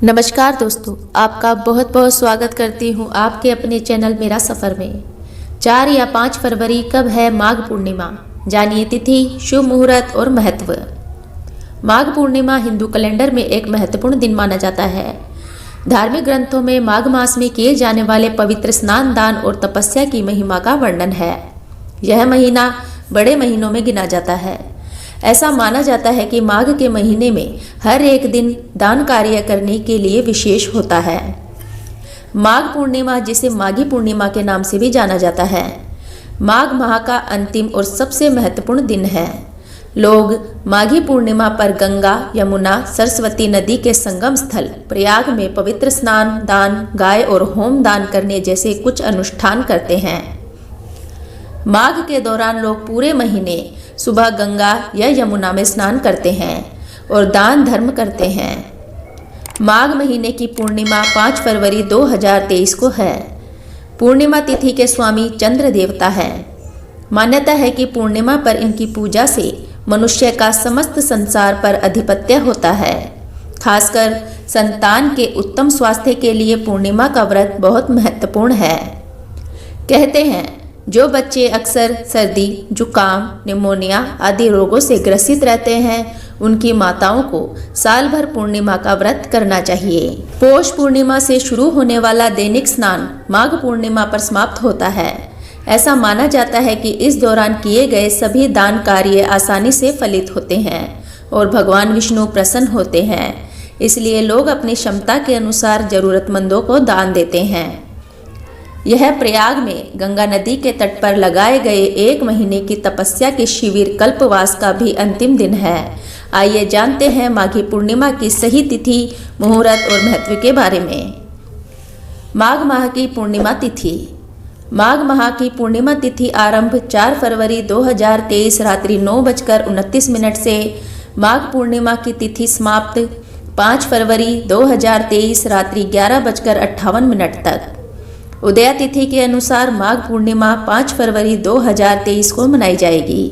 नमस्कार दोस्तों, आपका बहुत बहुत स्वागत करती हूँ आपके अपने चैनल मेरा सफ़र में। 4 या 5 फरवरी कब है माघ पूर्णिमा, जानिए तिथि, शुभ मुहूर्त और महत्व। माघ पूर्णिमा हिंदू कैलेंडर में एक महत्वपूर्ण दिन माना जाता है। धार्मिक ग्रंथों में माघ मास में किए जाने वाले पवित्र स्नान, दान और तपस्या की महिमा का वर्णन है। यह महीना बड़े महीनों में गिना जाता है। ऐसा माना जाता है कि माघ के महीने में हर एक दिन दान कार्य करने के लिए विशेष होता है। माघ पूर्णिमा, जिसे माघी पूर्णिमा के नाम से भी जाना जाता है, माघ माह का अंतिम और सबसे महत्वपूर्ण दिन है। लोग माघी पूर्णिमा पर गंगा, यमुना, सरस्वती नदी के संगम स्थल प्रयाग में पवित्र स्नान, दान, गाय और होम दान करने जैसे कुछ अनुष्ठान करते हैं। माघ के दौरान लोग पूरे महीने सुबह गंगा या यमुना में स्नान करते हैं और दान धर्म करते हैं। माघ महीने की पूर्णिमा 5 फरवरी 2023 को है। पूर्णिमा तिथि के स्वामी चंद्र देवता है। मान्यता है कि पूर्णिमा पर इनकी पूजा से मनुष्य का समस्त संसार पर अधिपत्य होता है। खासकर संतान के उत्तम स्वास्थ्य के लिए पूर्णिमा का व्रत बहुत महत्वपूर्ण है। कहते हैं, जो बच्चे अक्सर सर्दी, जुकाम, निमोनिया आदि रोगों से ग्रसित रहते हैं, उनकी माताओं को साल भर पूर्णिमा का व्रत करना चाहिए। पौष पूर्णिमा से शुरू होने वाला दैनिक स्नान माघ पूर्णिमा पर समाप्त होता है। ऐसा माना जाता है कि इस दौरान किए गए सभी दान कार्य आसानी से फलित होते हैं और भगवान विष्णु प्रसन्न होते हैं। इसलिए लोग अपनी क्षमता के अनुसार जरूरतमंदों को दान देते हैं। यह प्रयाग में गंगा नदी के तट पर लगाए गए 1 महीने की तपस्या के शिविर कल्पवास का भी अंतिम दिन है। आइए जानते हैं माघी पूर्णिमा की सही तिथि, मुहूर्त और महत्व के बारे में। माघ माह की पूर्णिमा तिथि। माघ माह की पूर्णिमा तिथि आरंभ 4 फरवरी 2023 रात्रि 9:29 से माघ पूर्णिमा की तिथि समाप्त 5 फरवरी 2023 रात्रि 11:58 तक। उदया तिथि के अनुसार माघ पूर्णिमा 5 फरवरी 2023 को मनाई जाएगी।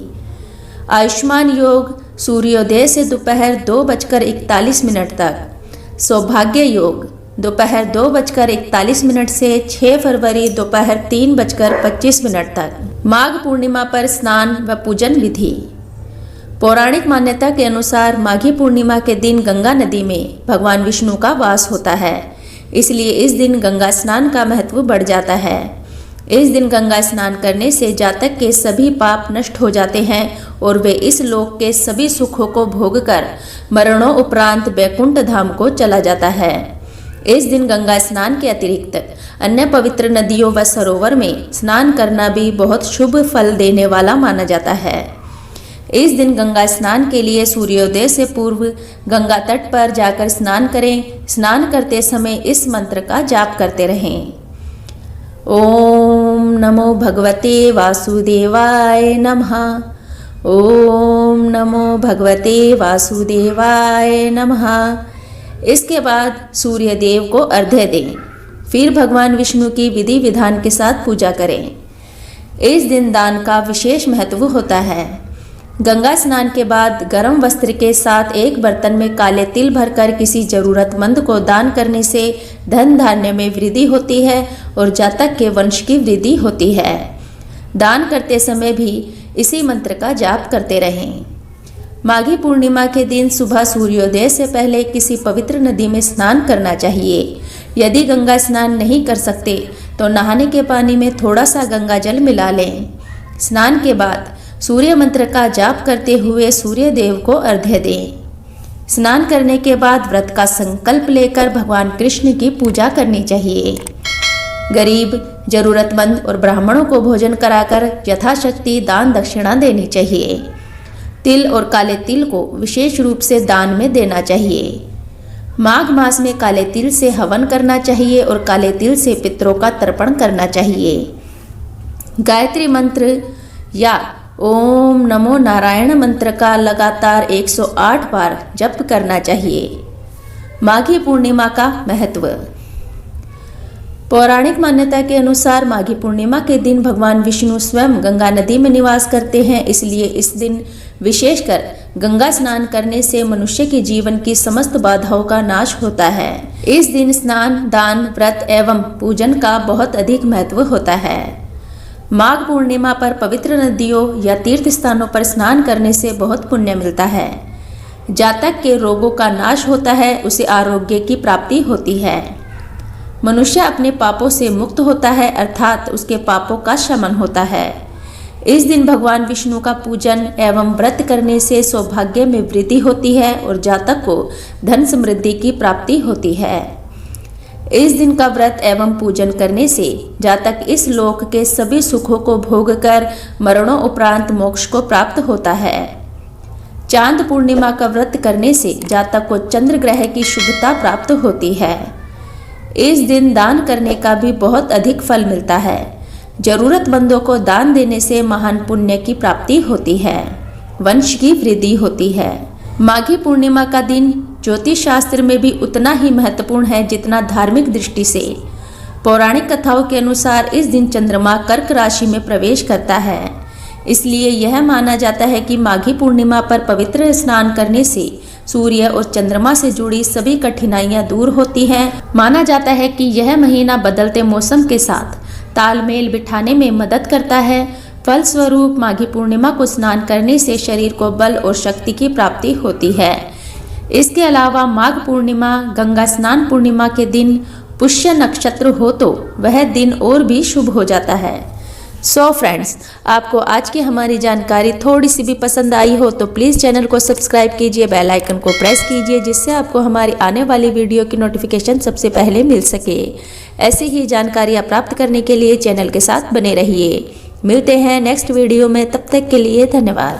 आयुष्मान योग सूर्योदय से दोपहर 2:41 तक। सौभाग्य योग दोपहर 2:41 से 6 फरवरी दोपहर 3:25 तक। माघ पूर्णिमा पर स्नान व पूजन विधि। पौराणिक मान्यता के अनुसार माघी पूर्णिमा के दिन गंगा नदी में भगवान विष्णु का वास होता है। इसलिए इस दिन गंगा स्नान का महत्व बढ़ जाता है। इस दिन गंगा स्नान करने से जातक के सभी पाप नष्ट हो जाते हैं और वे इस लोक के सभी सुखों को भोगकर मरणों उपरांत वैकुंठ धाम को चला जाता है। इस दिन गंगा स्नान के अतिरिक्त अन्य पवित्र नदियों व सरोवर में स्नान करना भी बहुत शुभ फल देने वाला माना जाता है। इस दिन गंगा स्नान के लिए सूर्योदय से पूर्व गंगा तट पर जाकर स्नान करें। स्नान करते समय इस मंत्र का जाप करते रहें। ओम नमो भगवते वासुदेवाय नमः। ओम नमो भगवते वासुदेवाय नमः। इसके बाद सूर्य देव को अर्घ्य दें। फिर भगवान विष्णु की विधि विधान के साथ पूजा करें। इस दिन दान का विशेष महत्व होता है। गंगा स्नान के बाद गर्म वस्त्र के साथ एक बर्तन में काले तिल भरकर किसी जरूरतमंद को दान करने से धन धान्य में वृद्धि होती है और जातक के वंश की वृद्धि होती है। दान करते समय भी इसी मंत्र का जाप करते रहें। माघी पूर्णिमा के दिन सुबह सूर्योदय से पहले किसी पवित्र नदी में स्नान करना चाहिए। यदि गंगा स्नान नहीं कर सकते तो नहाने के पानी में थोड़ा सा गंगा जल मिला लें। स्नान के बाद सूर्य मंत्र का जाप करते हुए सूर्य देव को अर्घ्य दें। स्नान करने के बाद व्रत का संकल्प लेकर भगवान कृष्ण की पूजा करनी चाहिए। गरीब, जरूरतमंद और ब्राह्मणों को भोजन कराकर यथाशक्ति दान दक्षिणा देनी चाहिए। तिल और काले तिल को विशेष रूप से दान में देना चाहिए। माघ मास में काले तिल से हवन करना चाहिए और काले तिल से पितरों का तर्पण करना चाहिए। गायत्री मंत्र या ओम नमो नारायण मंत्र का लगातार 108 बार जप करना चाहिए। माघी पूर्णिमा का महत्व। पौराणिक मान्यता के अनुसार माघी पूर्णिमा के दिन भगवान विष्णु स्वयं गंगा नदी में निवास करते हैं। इसलिए इस दिन विशेषकर गंगा स्नान करने से मनुष्य के जीवन की समस्त बाधाओं का नाश होता है। इस दिन स्नान, दान, व्रत एवं पूजन का बहुत अधिक महत्व होता है। माघ पूर्णिमा पर पवित्र नदियों या तीर्थ स्थानों पर स्नान करने से बहुत पुण्य मिलता है। जातक के रोगों का नाश होता है, उसे आरोग्य की प्राप्ति होती है। मनुष्य अपने पापों से मुक्त होता है, अर्थात उसके पापों का शमन होता है। इस दिन भगवान विष्णु का पूजन एवं व्रत करने से सौभाग्य में वृद्धि होती है और जातक को धन समृद्धि की प्राप्ति होती है। इस दिन का व्रत एवं पूजन करने से जातक इस लोक के सभी सुखों को भोगकर मरणोपरांत मोक्ष को प्राप्त होता है। चांद पूर्णिमा का व्रत करने से जातक को चंद्र ग्रह की शुभता प्राप्त होती है। इस दिन दान करने का भी बहुत अधिक फल मिलता है। जरूरतमंदों को दान देने से महान पुण्य की प्राप्ति होती है, वंश की वृद्धि होती है। माघी पूर्णिमा का दिन ज्योतिष शास्त्र में भी उतना ही महत्वपूर्ण है जितना धार्मिक दृष्टि से। पौराणिक कथाओं के अनुसार इस दिन चंद्रमा कर्क राशि में प्रवेश करता है, इसलिए यह माना जाता है कि माघी पूर्णिमा पर पवित्र स्नान करने से सूर्य और चंद्रमा से जुड़ी सभी कठिनाइयां दूर होती हैं। माना जाता है कि यह महीना बदलते मौसम के साथ तालमेल बिठाने में मदद करता है। फलस्वरूप माघी पूर्णिमा को स्नान करने से शरीर को बल और शक्ति की प्राप्ति होती है। इसके अलावा माघ पूर्णिमा, गंगा स्नान पूर्णिमा के दिन पुष्य नक्षत्र हो तो वह दिन और भी शुभ हो जाता है। सो फ्रेंड्स, आपको आज की हमारी जानकारी थोड़ी सी भी पसंद आई हो तो प्लीज़ चैनल को सब्सक्राइब कीजिए, बेल आइकन को प्रेस कीजिए, जिससे आपको हमारी आने वाली वीडियो की नोटिफिकेशन सबसे पहले मिल सके। ऐसी ही जानकारियाँ प्राप्त करने के लिए चैनल के साथ बने रहिए। मिलते हैं नेक्स्ट वीडियो में, तब तक के लिए धन्यवाद।